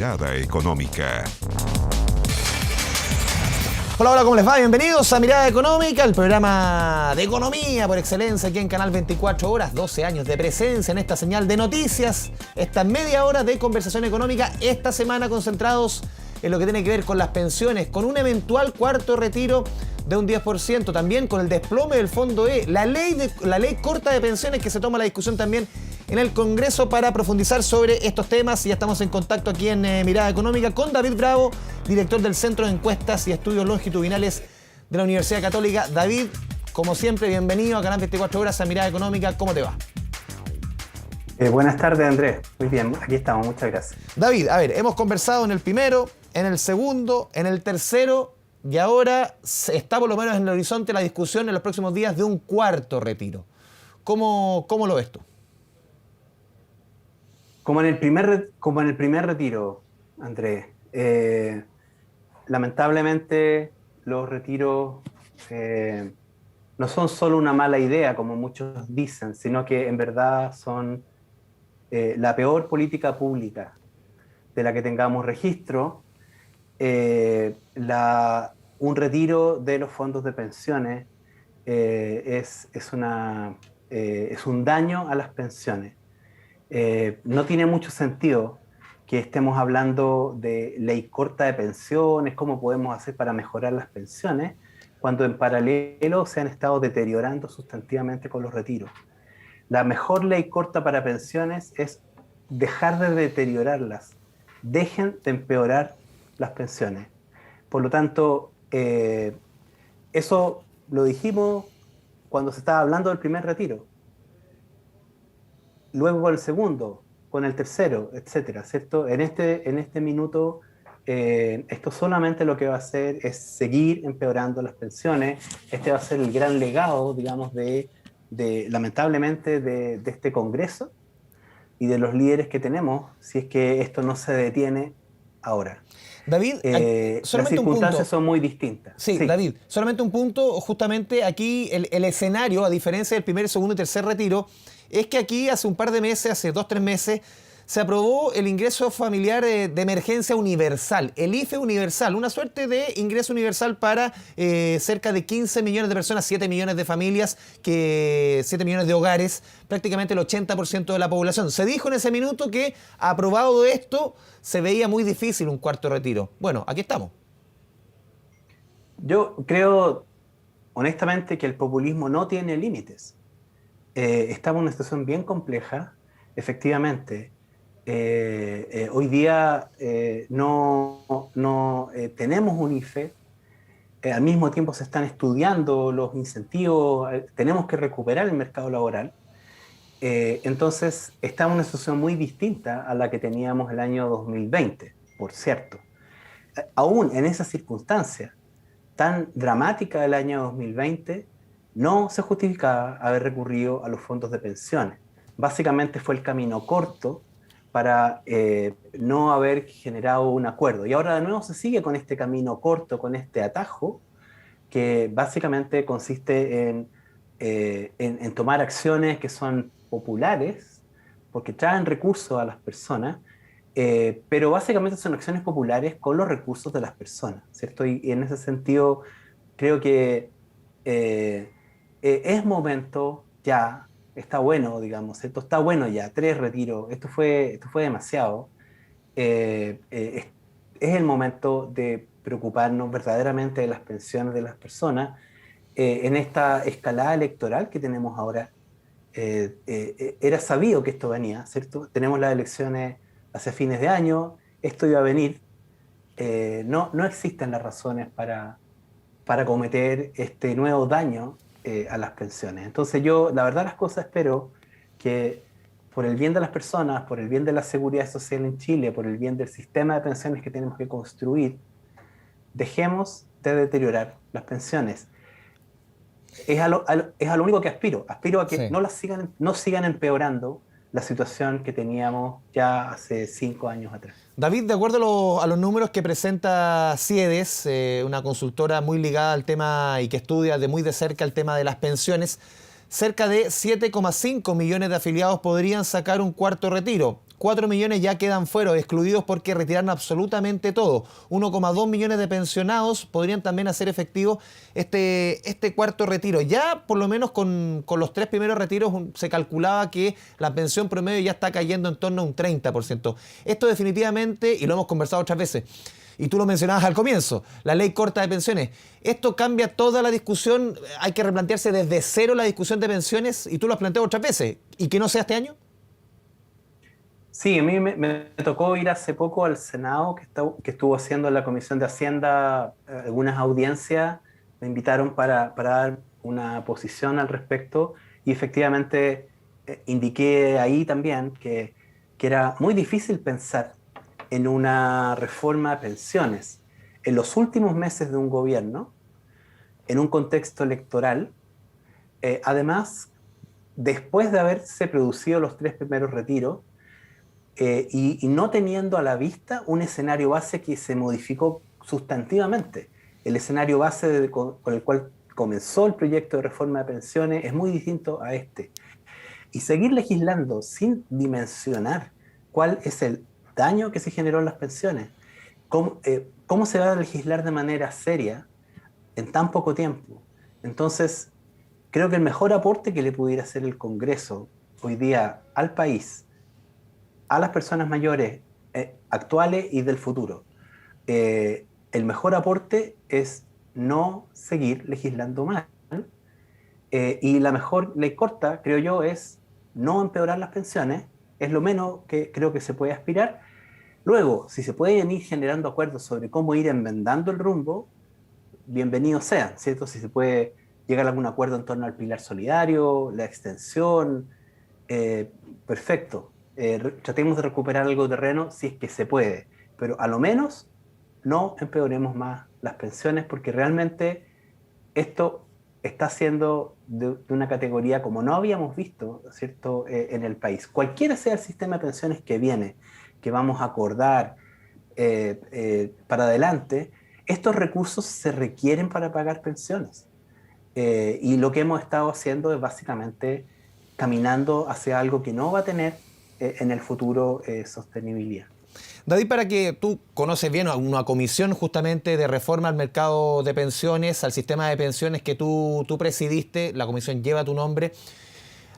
Mirada Económica. Hola, hola, ¿cómo les va? Bienvenidos a Mirada Económica, el programa de economía por excelencia aquí en Canal 24 Horas. 12 años de presencia en esta señal de noticias, esta media hora de conversación económica, esta semana concentrados en lo que tiene que ver con las pensiones, con un eventual cuarto retiro de un 10%, también con el desplome del Fondo E, la ley corta de pensiones que se toma la discusión también en el Congreso. Para profundizar sobre estos temas, ya estamos en contacto aquí en Mirada Económica con David Bravo, director del Centro de Encuestas y Estudios Longitudinales de la Universidad Católica. David, como siempre, bienvenido a Canal 24 Horas, a Mirada Económica. ¿Cómo te va? Buenas tardes, Andrés. Muy bien, aquí estamos, muchas gracias. David, a ver, hemos conversado en el primero, en el segundo, en el tercero, y ahora está por lo menos en el horizonte la discusión en los próximos días de un cuarto retiro. ¿Cómo lo ves tú? Como en el primer retiro, Andrés, lamentablemente los retiros no son solo una mala idea, como muchos dicen, sino que en verdad son la peor política pública de la que tengamos registro. Un retiro de los fondos de pensiones es un daño a las pensiones. No tiene mucho sentido que estemos hablando de ley corta de pensiones, cómo podemos hacer para mejorar las pensiones, cuando en paralelo se han estado deteriorando sustantivamente con los retiros. La mejor ley corta para pensiones es dejar de deteriorarlas. Dejen de empeorar las pensiones. Por lo tanto, eso lo dijimos cuando se estaba hablando del primer retiro. Luego con el segundo, con el tercero, etcétera, ¿cierto? En este minuto, esto solamente lo que va a hacer es seguir empeorando las pensiones. Este va a ser el gran legado, digamos, lamentablemente, de este Congreso y de los líderes que tenemos, si es que esto no se detiene ahora. David, las circunstancias son muy distintas. Sí, David, solamente un punto. Justamente aquí el escenario, a diferencia del primer, segundo y tercer retiro, es que aquí hace un par de meses, hace 2-3 meses, se aprobó el ingreso familiar de emergencia universal, el IFE universal, una suerte de ingreso universal para cerca de 15 millones de personas, 7 millones de familias, 7 millones de hogares, prácticamente el 80% de la población. Se dijo en ese minuto que, aprobado esto, se veía muy difícil un cuarto retiro. Bueno, aquí estamos. Yo creo, honestamente, que el populismo no tiene límites. Estamos en una situación bien compleja, efectivamente. Hoy día no tenemos un IFE, al mismo tiempo se están estudiando los incentivos, tenemos que recuperar el mercado laboral. Entonces estamos en una situación muy distinta a la que teníamos el año 2020, por cierto. Aún en esa circunstancia tan dramática del año 2020, no se justificaba haber recurrido a los fondos de pensiones. Básicamente fue el camino corto para no haber generado un acuerdo. Y ahora de nuevo se sigue con este camino corto, con este atajo, que básicamente consiste en tomar acciones que son populares, porque traen recursos a las personas, pero básicamente son acciones populares con los recursos de las personas, ¿cierto? Y en ese sentido creo que es momento ya, está bueno, digamos, esto está bueno ya, 3 retiros, esto fue demasiado. Es el momento de preocuparnos verdaderamente de las pensiones de las personas en esta escalada electoral que tenemos ahora. Era sabido que esto venía, ¿cierto? Tenemos las elecciones hacia fines de año, esto iba a venir. No existen las razones para cometer este nuevo daño a las pensiones. Entonces yo, la verdad las cosas, espero que por el bien de las personas, por el bien de la seguridad social en Chile, por el bien del sistema de pensiones que tenemos que construir, dejemos de deteriorar las pensiones. Es a lo único que aspiro a que Sí. no sigan empeorando la situación que teníamos ya hace 5 años atrás. David, de acuerdo a los números que presenta CIEDES, una consultora muy ligada al tema y que estudia de muy de cerca el tema de las pensiones, cerca de 7,5 millones de afiliados podrían sacar un cuarto retiro. 4 millones ya quedan fuera, excluidos porque retiraron absolutamente todo. 1,2 millones de pensionados podrían también hacer efectivo este cuarto retiro. Ya por lo menos con los 3 primeros retiros se calculaba que la pensión promedio ya está cayendo en torno a un 30%. Esto definitivamente, y lo hemos conversado otras veces, y tú lo mencionabas al comienzo, la ley corta de pensiones. Esto cambia toda la discusión, hay que replantearse desde cero la discusión de pensiones, y tú lo has planteado otras veces, y que no sea este año. Sí, a mí me tocó ir hace poco al Senado, que estuvo haciendo la Comisión de Hacienda algunas audiencias, me invitaron para dar una posición al respecto, y efectivamente indiqué ahí también que era muy difícil pensar en una reforma de pensiones en los últimos meses de un gobierno, en un contexto electoral, además, después de haberse producido los 3 primeros retiros, y no teniendo a la vista un escenario base que se modificó sustantivamente. El escenario base con el cual comenzó el proyecto de reforma de pensiones es muy distinto a este. Y seguir legislando sin dimensionar cuál es el daño que se generó en las pensiones, cómo se va a legislar de manera seria en tan poco tiempo. Entonces, creo que el mejor aporte que le pudiera hacer el Congreso hoy día al país, a las personas mayores actuales y del futuro, el mejor aporte es no seguir legislando mal, y la mejor ley corta, creo yo, es no empeorar las pensiones, es lo menos que creo que se puede aspirar. Luego, si se pueden ir generando acuerdos sobre cómo ir enmendando el rumbo, bienvenidos sean, ¿cierto? Si se puede llegar a algún acuerdo en torno al pilar solidario, la extensión, perfecto. Tratemos de recuperar algo de terreno si es que se puede, pero a lo menos no empeoremos más las pensiones, porque realmente esto está siendo de una categoría como no habíamos visto, ¿cierto? En el país. Cualquiera sea el sistema de pensiones que viene, que vamos a acordar para adelante, estos recursos se requieren para pagar pensiones. Y lo que hemos estado haciendo es básicamente caminando hacia algo que no va a tener en el futuro sostenibilidad. David, para que tú conoces bien una comisión justamente de reforma al mercado de pensiones, al sistema de pensiones que tú presidiste, la comisión lleva tu nombre.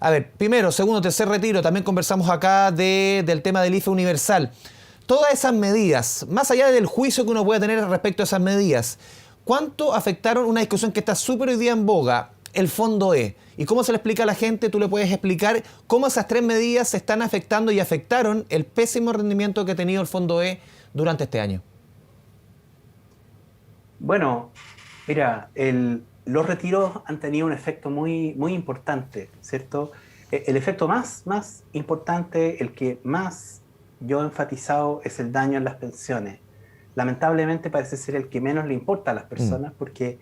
A ver, primero, segundo, tercer retiro, también conversamos acá del tema del IFE universal. Todas esas medidas, más allá del juicio que uno puede tener respecto a esas medidas, ¿cuánto afectaron una discusión que está súper hoy día en boga, el Fondo E? ¿Y cómo se le explica a la gente? Tú le puedes explicar cómo esas 3 medidas se están afectando y afectaron el pésimo rendimiento que ha tenido el Fondo E durante este año. Bueno, mira, los retiros han tenido un efecto muy, muy importante, ¿cierto? El efecto más importante, el que más yo he enfatizado, es el daño en las pensiones. Lamentablemente parece ser el que menos le importa a las personas, porque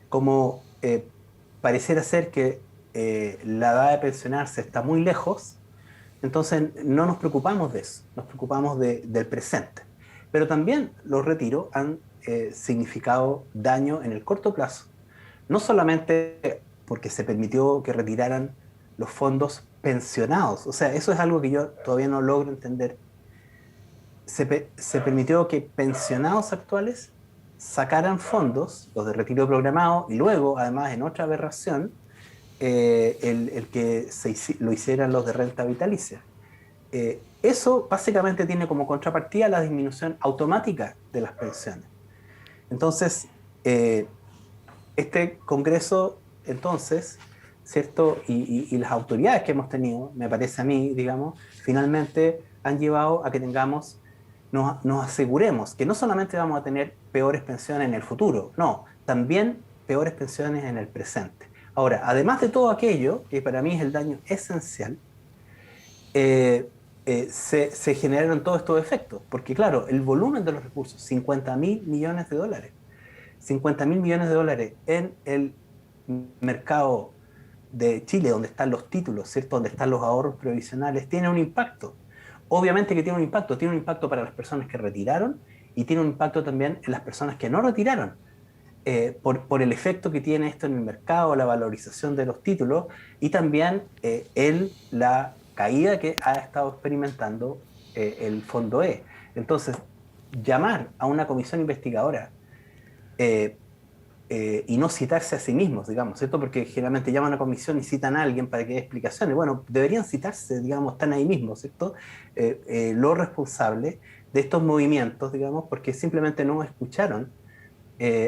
como pareciera ser que la edad de pensionarse está muy lejos, entonces no nos preocupamos de eso, nos preocupamos del presente. Pero también los retiros han significado daño en el corto plazo, no solamente porque se permitió que retiraran los fondos pensionados, o sea, eso es algo que yo todavía no logro entender. Se permitió que pensionados actuales sacaran fondos, los de retiro programado, y luego, además, en otra aberración, el que lo hicieran los de renta vitalicia. Eso básicamente tiene como contrapartida la disminución automática de las pensiones. Entonces, este Congreso, entonces, ¿cierto? Y las autoridades que hemos tenido, me parece a mí, digamos, finalmente han llevado a que nos aseguremos que no solamente vamos a tener peores pensiones en el futuro, no, también peores pensiones en el presente. Ahora, además de todo aquello, que para mí es el daño esencial, se generaron todos estos efectos, porque claro, el volumen de los recursos, 50.000 millones de dólares, 50.000 millones de dólares en el mercado de Chile, donde están los títulos, ¿cierto? Donde están los ahorros previsionales, tiene un impacto. Obviamente que tiene un impacto para las personas que retiraron y tiene un impacto también en las personas que no retiraron, por el efecto que tiene esto en el mercado, la valorización de los títulos y también en la caída que ha estado experimentando el fondo E. Entonces, llamar a una comisión investigadora y no citarse a sí mismos, digamos, ¿cierto? Porque generalmente llaman a una comisión y citan a alguien para que dé explicaciones. Bueno, deberían citarse, digamos, están ahí mismos, ¿cierto? Los responsables de estos movimientos, digamos, porque simplemente no escucharon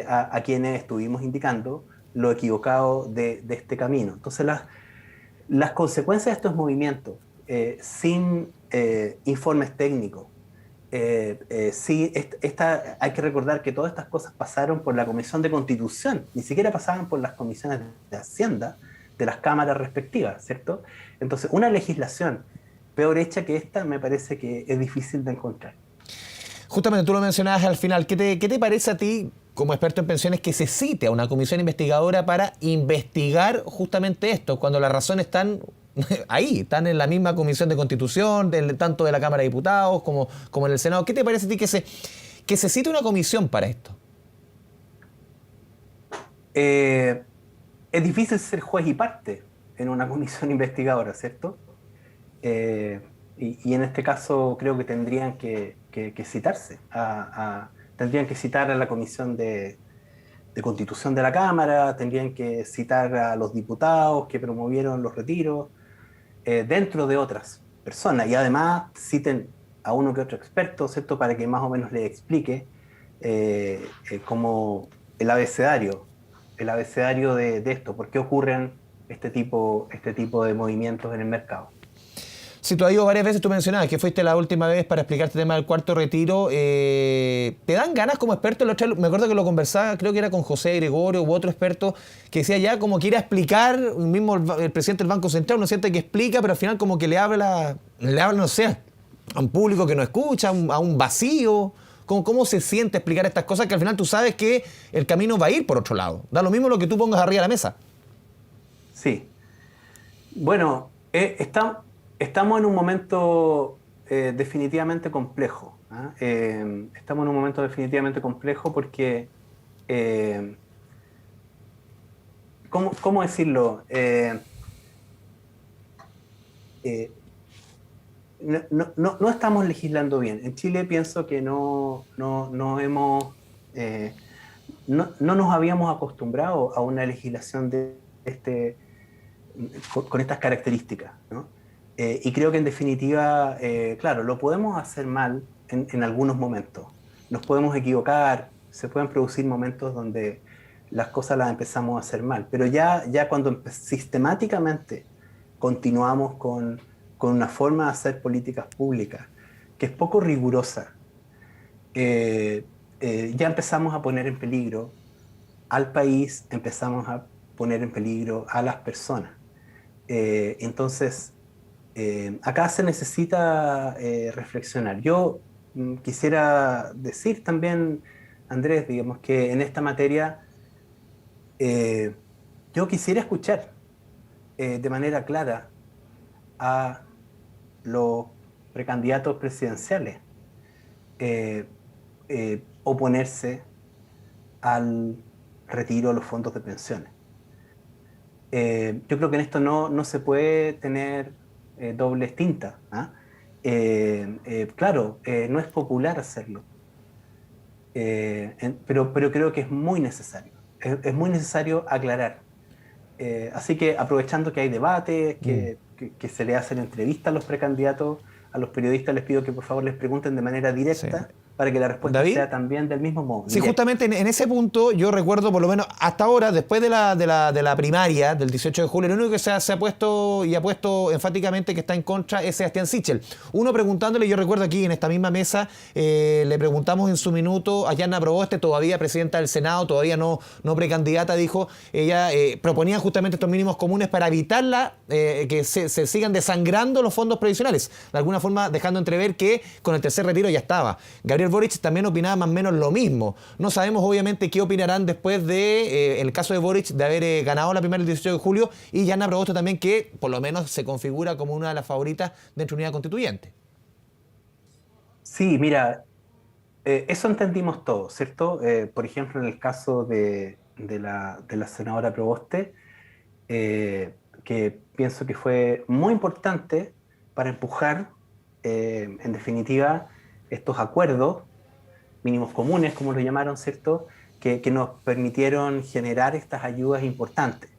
a quienes estuvimos indicando lo equivocado de este camino. Entonces, las consecuencias de estos movimientos, sin informes técnicos, sí, hay que recordar que todas estas cosas pasaron por la Comisión de Constitución, ni siquiera pasaban por las comisiones de Hacienda de las cámaras respectivas, ¿cierto? Entonces, una legislación peor hecha que esta me parece que es difícil de encontrar. Justamente tú lo mencionabas al final. ¿Qué te parece a ti, como experto en pensiones, que se cite a una comisión investigadora para investigar justamente esto, cuando las razones están ahí, están en la misma comisión de Constitución, tanto de la Cámara de Diputados como en el Senado? ¿Qué te parece a ti que se cite una comisión para esto? Es difícil ser juez y parte en una comisión investigadora, ¿cierto? Y en este caso creo que tendrían que citarse, tendrían que citar a la Comisión de Constitución de la Cámara, tendrían que citar a los diputados que promovieron los retiros, dentro de otras personas, y además citen a uno que otro experto, ¿cierto? Para que más o menos les explique como el abecedario de esto, por qué ocurren este tipo de movimientos en el mercado. Si tú has ido varias veces, tú mencionabas que fuiste la última vez para explicar este tema del cuarto retiro. ¿Te dan ganas como experto? Me acuerdo que lo conversaba, creo que era con José Gregorio u otro experto, que decía ya como que ir a explicar, mismo el presidente del Banco Central, uno siente que explica, pero al final como que le habla, no sé, a un público que no escucha, a un vacío. ¿Cómo se siente explicar estas cosas que al final tú sabes que el camino va a ir por otro lado? Da lo mismo lo que tú pongas arriba de la mesa. Sí. Bueno, estamos en un momento definitivamente complejo. Estamos en un momento definitivamente complejo porque, ¿cómo decirlo? No estamos legislando bien. En Chile pienso que no nos habíamos acostumbrado a una legislación con estas características, ¿no? Y creo que en definitiva, claro, lo podemos hacer mal en algunos momentos. Nos podemos equivocar, se pueden producir momentos donde las cosas las empezamos a hacer mal, pero ya cuando sistemáticamente continuamos con una forma de hacer políticas públicas que es poco rigurosa, ya empezamos a poner en peligro al país, empezamos a poner en peligro a las personas. Entonces, acá se necesita reflexionar. Yo quisiera decir también, Andrés, digamos que en esta materia yo quisiera escuchar de manera clara a los precandidatos presidenciales oponerse al retiro de los fondos de pensiones. Yo creo que en esto no se puede tener dobles tintas. Claro, no es popular hacerlo, pero creo que es muy necesario. Es muy necesario aclarar. Así que aprovechando que hay debate, que se le hacen entrevistas a los precandidatos, a los periodistas les pido que por favor les pregunten de manera directa, sí, para que la respuesta ¿David? sea también del mismo modo. Sí, justamente en ese punto yo recuerdo, por lo menos hasta ahora, después de la primaria del 18 de julio, el único que se ha puesto y ha puesto enfáticamente que está en contra es Sebastián Sichel. Uno preguntándole, yo recuerdo aquí en esta misma mesa, le preguntamos en su minuto a Yanna Proboste, todavía presidenta del Senado, todavía no precandidata, dijo, ella proponía justamente estos mínimos comunes para evitar que se sigan desangrando los fondos previsionales, de alguna forma dejando entrever que con el tercer retiro ya estaba. Gabriel Boric también opinaba más o menos lo mismo. No sabemos obviamente qué opinarán después de, en el caso de Boric, de haber ganado la primera el 18 de julio, y Yanna Proboste también, que por lo menos se configura como una de las favoritas dentro de unidad constituyente. Sí, mira, eso entendimos todos, ¿cierto? Por ejemplo, en el caso de la senadora Proboste, que pienso que fue muy importante para empujar en definitiva, estos acuerdos mínimos comunes, como lo llamaron, ¿cierto?, que nos permitieron generar estas ayudas importantes.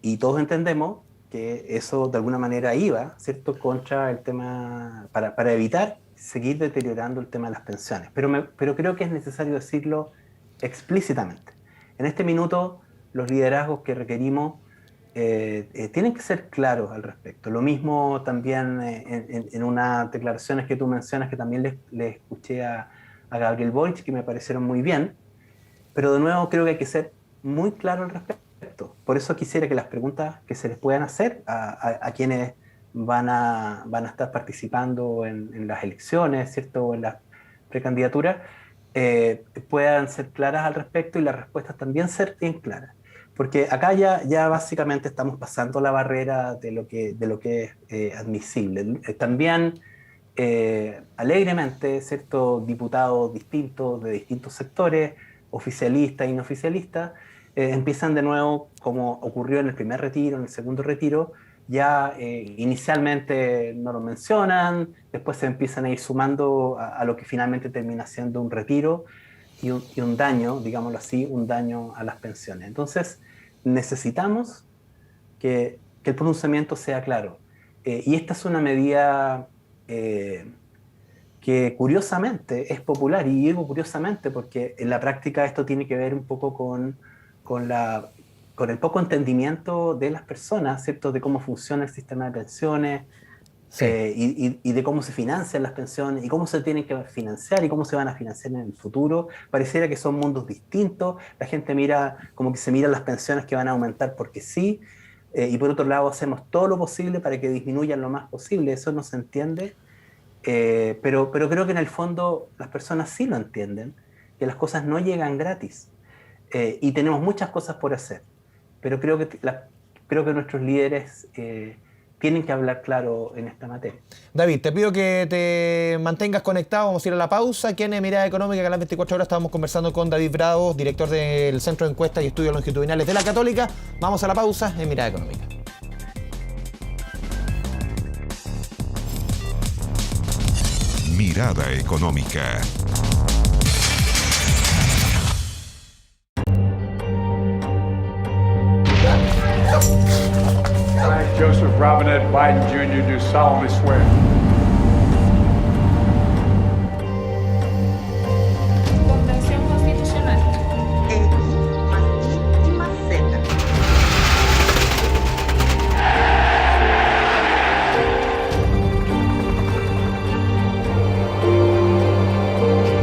Y todos entendemos que eso de alguna manera iba, ¿cierto?, contra el tema, para evitar seguir deteriorando el tema de las pensiones. Pero creo que es necesario decirlo explícitamente. En este minuto, los liderazgos que requerimos tienen que ser claros al respecto. Lo mismo también en unas declaraciones que tú mencionas, que también les escuché a Gabriel Boric, que me parecieron muy bien, pero de nuevo creo que hay que ser muy claro al respecto. Por eso quisiera que las preguntas que se les puedan hacer a quienes van a estar participando en las elecciones, ¿cierto?, o en las precandidaturas, puedan ser claras al respecto y las respuestas también ser bien claras. Porque acá ya básicamente estamos pasando la barrera de lo que es admisible. También alegremente, ¿cierto?, diputados distintos de distintos sectores, oficialistas y no oficialistas, empiezan de nuevo, como ocurrió en el primer retiro, en el segundo retiro, ya inicialmente no lo mencionan, después se empiezan a ir sumando a lo que finalmente termina siendo un retiro y un daño, digámoslo así, un daño a las pensiones. Entonces, necesitamos que el pronunciamiento sea claro. Y esta es una medida que curiosamente es popular, y digo curiosamente porque en la práctica esto tiene que ver un poco con el poco entendimiento de las personas, ¿cierto?, de cómo funciona el sistema de pensiones, Sí. y de cómo se financian las pensiones y cómo se tienen que financiar y cómo se van a financiar en el futuro. Pareciera que son mundos distintos. La gente mira como que se miran las pensiones que van a aumentar porque sí, y por otro lado hacemos todo lo posible para que disminuyan lo más posible. Eso no se entiende, pero creo que en el fondo las personas sí lo entienden, que las cosas no llegan gratis, y tenemos muchas cosas por hacer, pero creo que nuestros líderes tienen que hablar claro en esta materia. David, te pido que te mantengas conectado, vamos a ir a la pausa. Aquí en Mirada Económica, Canal 24 Horas, estamos conversando con David Bravo, director del Centro de Encuestas y Estudios Longitudinales de la Católica. Vamos a la pausa en Mirada Económica. Mirada Económica. I, Joseph Robinette Biden Jr., do solemnly swear. Convención Constitucional. Martín y Maceta.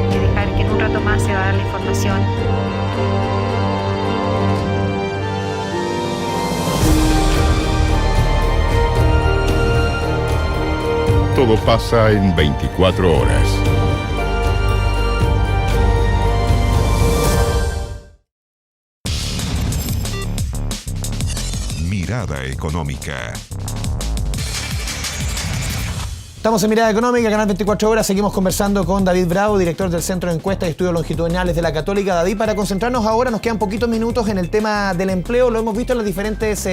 Y dejar que en un rato más se va a dar la información. Todo pasa en 24 horas. Mirada Económica. Estamos en Mirada Económica, Canal 24 Horas. Seguimos conversando con David Bravo, director del Centro de Encuestas y Estudios Longitudinales de la Católica. David, para concentrarnos ahora, nos quedan poquitos minutos en el tema del empleo. Lo hemos visto en las diferentes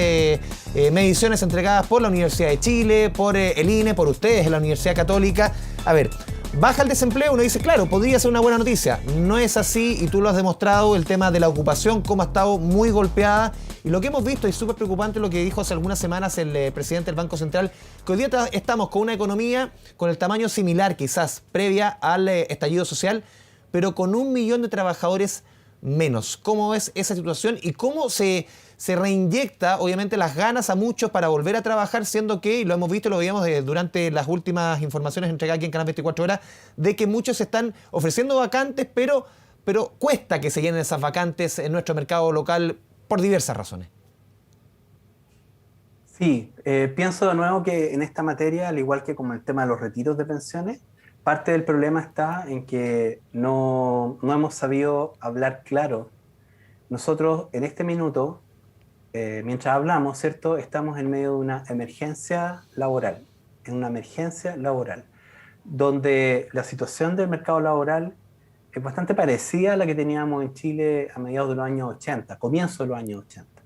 mediciones entregadas por la Universidad de Chile, por el INE, por ustedes en la Universidad Católica. A ver, baja el desempleo, uno dice, claro, podría ser una buena noticia. No es así y tú lo has demostrado, el tema de la ocupación, cómo ha estado muy golpeada. Y lo que hemos visto, y súper preocupante lo que dijo hace algunas semanas el presidente del Banco Central, que hoy día estamos con una economía con el tamaño similar quizás previa al estallido social, pero con 1 millón de trabajadores menos. ¿Cómo es esa situación y cómo se reinyecta obviamente las ganas a muchos para volver a trabajar, siendo que, y lo hemos visto y lo veíamos durante las últimas informaciones entregadas aquí en Canal 24 Horas, de que muchos están ofreciendo vacantes, pero cuesta que se llenen esas vacantes en nuestro mercado local por diversas razones? Sí, pienso de nuevo que en esta materia, al igual que como el tema de los retiros de pensiones, parte del problema está en que no hemos sabido hablar claro. Nosotros en este minuto, mientras hablamos, ¿cierto?, estamos en medio de una emergencia laboral, donde la situación del mercado laboral es bastante parecida a la que teníamos en Chile a mediados de los años 80, comienzo de los años 80.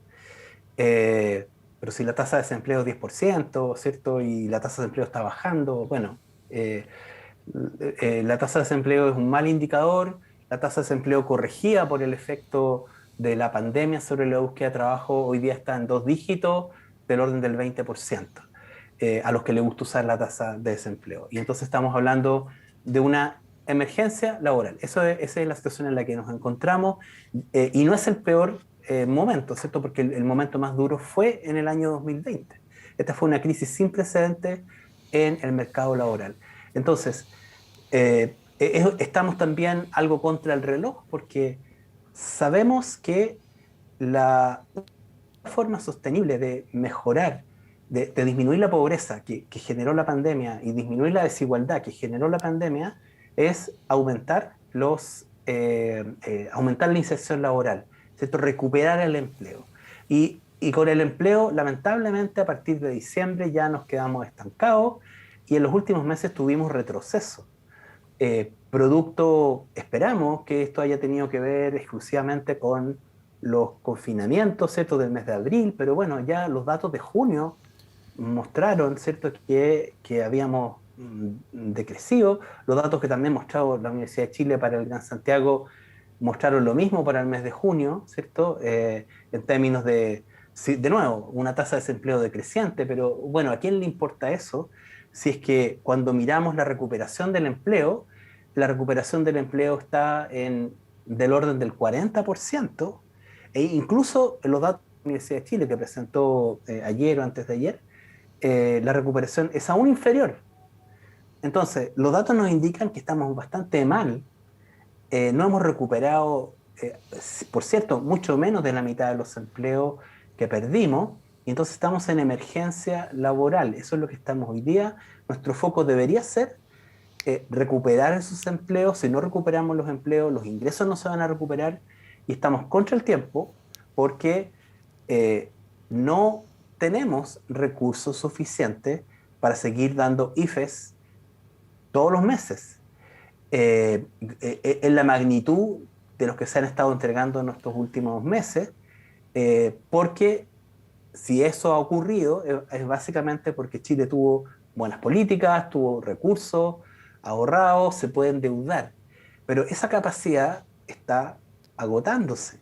pero si la tasa de desempleo es 10%, ¿cierto? Y la tasa de desempleo está bajando, bueno, la tasa de desempleo es un mal indicador. La tasa de desempleo corregida por el efecto de la pandemia sobre la búsqueda de trabajo hoy día está en 2 dígitos, del orden del 20%, a los que les gusta usar la tasa de desempleo. Y entonces estamos hablando de una emergencia laboral. Esa es la situación en la que nos encontramos, y no es el peor momento, ¿cierto? Porque el momento más duro fue en el año 2020. Esta fue una crisis sin precedentes en el mercado laboral. Entonces, estamos también algo contra el reloj, porque sabemos que la forma sostenible de mejorar, de disminuir la pobreza que generó la pandemia y disminuir la desigualdad que generó la pandemia es aumentar la inserción laboral, ¿cierto? Recuperar el empleo. Y con el empleo, lamentablemente, a partir de diciembre ya nos quedamos estancados y en los últimos meses tuvimos retroceso. Esperamos que esto haya tenido que ver exclusivamente con los confinamientos, ¿cierto?, del mes de abril, pero bueno, ya los datos de junio mostraron, ¿cierto?, que habíamos decrecido. Los datos que también mostró la Universidad de Chile para el Gran Santiago mostraron lo mismo para el mes de junio, ¿cierto?, en términos de nuevo, una tasa de desempleo decreciente, pero bueno, ¿a quién le importa eso? Si es que cuando miramos la recuperación del empleo está del orden del 40%, e incluso en los datos de la Universidad de Chile que presentó ayer o antes de ayer, la recuperación es aún inferior. Entonces, los datos nos indican que estamos bastante mal. No hemos recuperado, por cierto, mucho menos de la mitad de los empleos que perdimos, y entonces estamos en emergencia laboral. Eso es lo que estamos hoy día. Nuestro foco debería ser recuperar esos empleos. Si no recuperamos los empleos, los ingresos no se van a recuperar, y estamos contra el tiempo porque no tenemos recursos suficientes para seguir dando IFES todos los meses. En la magnitud de los que se han estado entregando en estos últimos meses, porque si eso ha ocurrido es básicamente porque Chile tuvo buenas políticas, tuvo recursos ahorrados, se puede endeudar, pero esa capacidad está agotándose.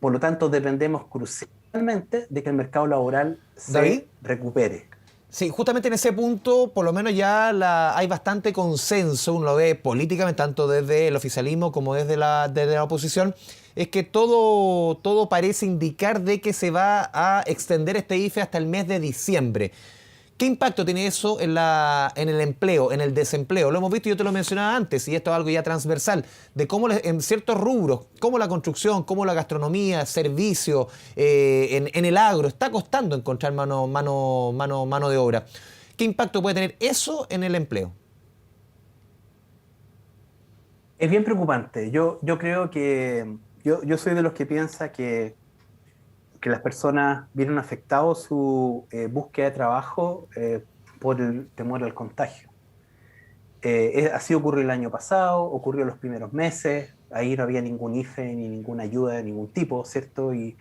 Por lo tanto, dependemos crucialmente de que el mercado laboral se recupere. Sí, justamente en ese punto, por lo menos ya hay bastante consenso, uno lo ve políticamente, tanto desde el oficialismo como desde la oposición, es que todo parece indicar de que se va a extender este IFE hasta el mes de diciembre. ¿Qué impacto tiene eso en el empleo, en el desempleo? Lo hemos visto, yo te lo mencionaba antes, y esto es algo ya transversal, de cómo en ciertos rubros, como la construcción, como la gastronomía, servicio, en el agro, está costando encontrar mano de obra. ¿Qué impacto puede tener eso en el empleo? Es bien preocupante. Yo creo que yo soy de los que piensa que las personas vieron afectado su búsqueda de trabajo por el temor al contagio. Así ocurrió el año pasado, ocurrió en los primeros meses, ahí no había ningún IFE ni ninguna ayuda de ningún tipo, ¿cierto? Y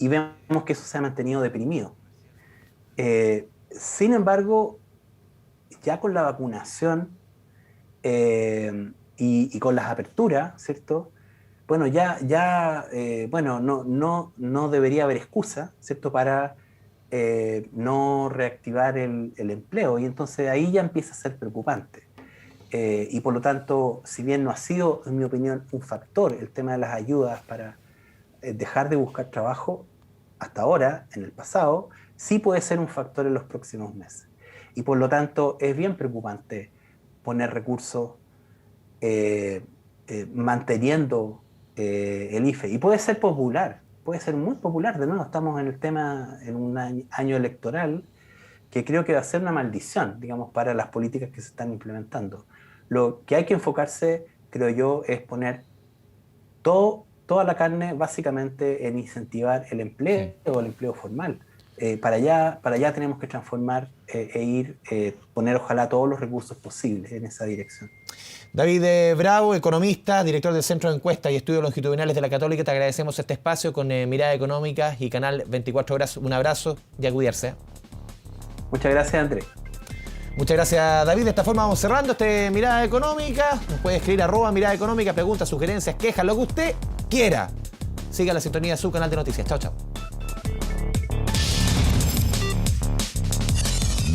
vemos que eso se ha mantenido deprimido. Sin embargo, ya con la vacunación y con las aperturas, ¿cierto?, bueno, no debería haber excusa, ¿cierto?, para no reactivar el empleo, y entonces ahí ya empieza a ser preocupante. Y por lo tanto, si bien no ha sido, en mi opinión, un factor el tema de las ayudas para dejar de buscar trabajo hasta ahora, en el pasado, sí puede ser un factor en los próximos meses. Y por lo tanto, es bien preocupante poner recursos manteniendo el IFE. Y puede ser popular, puede ser muy popular. De nuevo, estamos en el tema, en un año electoral que creo que va a ser una maldición, digamos, para las políticas que se están implementando. Lo que hay que enfocarse, creo yo, es poner toda la carne básicamente en incentivar el empleo, el empleo formal. Para allá tenemos que transformar poner ojalá todos los recursos posibles en esa dirección. David Bravo, economista, director del Centro de Encuestas y Estudios Longitudinales de la Católica, te agradecemos este espacio con Mirada Económica y Canal 24 Horas. Un abrazo y a cuidarse. Muchas gracias, Andrés. Muchas gracias, David. De esta forma vamos cerrando Mirada Económica. Nos puede escribir @Mirada Económica, preguntas, sugerencias, quejas, lo que usted quiera. Siga la sintonía de su canal de noticias. Chao, chao.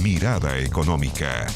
Mirada Económica.